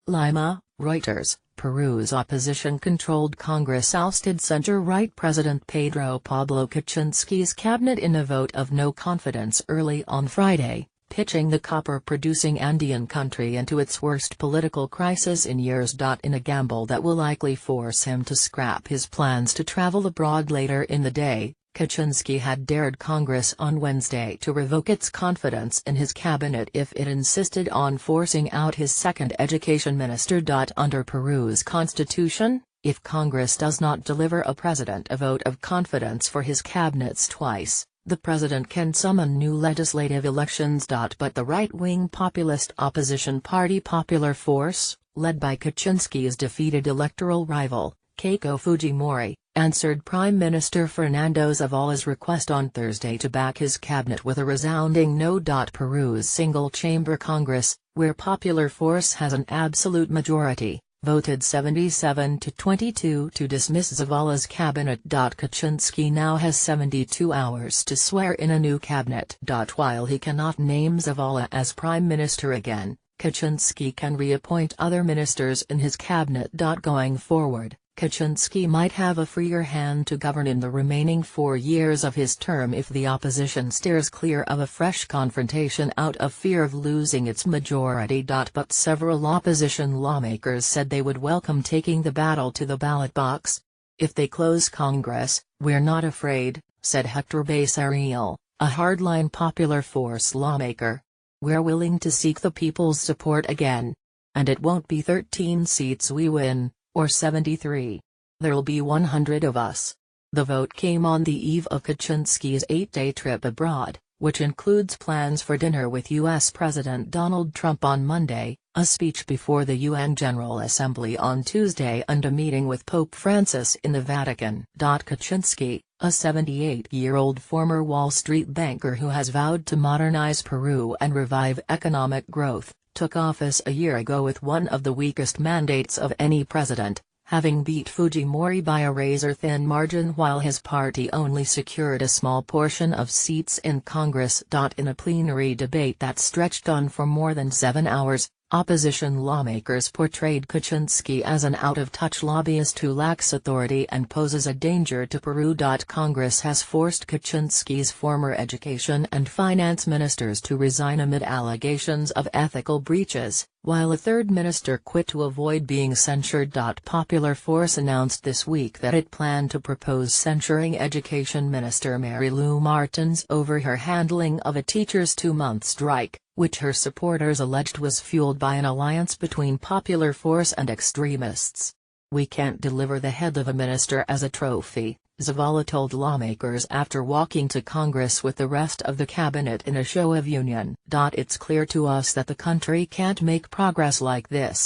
Lima, Reuters. Peru's opposition-controlled Congress ousted center-right President Pedro Pablo Kuczynski's cabinet in a vote of no confidence early on Friday, pitching the copper-producing Andean country into its worst political crisis in years. In a gamble that will likely force him to scrap his plans to travel abroad later in the day, Kuczynski had dared Congress on Wednesday to revoke its confidence in his cabinet if it insisted on forcing out his second education minister. Under Peru's constitution, if Congress does not deliver a president a vote of confidence for his cabinets twice, the president can summon new legislative elections. But the right-wing populist opposition party Popular Force, led by Kuczynski's defeated electoral rival, Keiko Fujimori, answered Prime Minister Fernando Zavala's request on Thursday to back his cabinet with a resounding no. Peru's single-chamber Congress, where Popular Force has an absolute majority, voted 77 to 22 to dismiss Zavala's cabinet. Kuczynski now has 72 hours to swear in a new cabinet. While he cannot name Zavala as prime minister again, Kuczynski can reappoint other ministers in his cabinet. Going forward, Kuczynski might have a freer hand to govern in the remaining 4 years of his term if the opposition steers clear of a fresh confrontation out of fear of losing its majority. But several opposition lawmakers said they would welcome taking the battle to the ballot box. If they close Congress, we're not afraid, said Hector Becerril, a hardline Popular Force lawmaker. We're willing to seek the people's support again. And it won't be 13 seats we win, or 73. There'll be 100 of us. The vote came on the eve of Kuczynski's 8-day trip abroad, which includes plans for dinner with U.S. President Donald Trump on Monday, a speech before the UN General Assembly on Tuesday and a meeting with Pope Francis in the Vatican. Kuczynski, a 78-year-old former Wall Street banker who has vowed to modernize Peru and revive economic growth, took office a year ago with one of the weakest mandates of any president, having beat Fujimori by a razor-thin margin while his party only secured a small portion of seats in Congress. In a plenary debate that stretched on for more than 7 hours, opposition lawmakers portrayed Kuczynski as an out-of-touch lobbyist who lacks authority and poses a danger to Peru. Congress has forced Kuczynski's former education and finance ministers to resign amid allegations of ethical breaches, while a third minister quit to avoid being censured. Popular Force announced this week that it planned to propose censuring Education Minister Mary Lou Martins over her handling of a teachers' 2-month strike, which her supporters alleged was fueled by an alliance between Popular Force and extremists. We can't deliver the head of a minister as a trophy, Zavala told lawmakers after walking to Congress with the rest of the cabinet in a show of union. It's clear to us that the country can't make progress like this.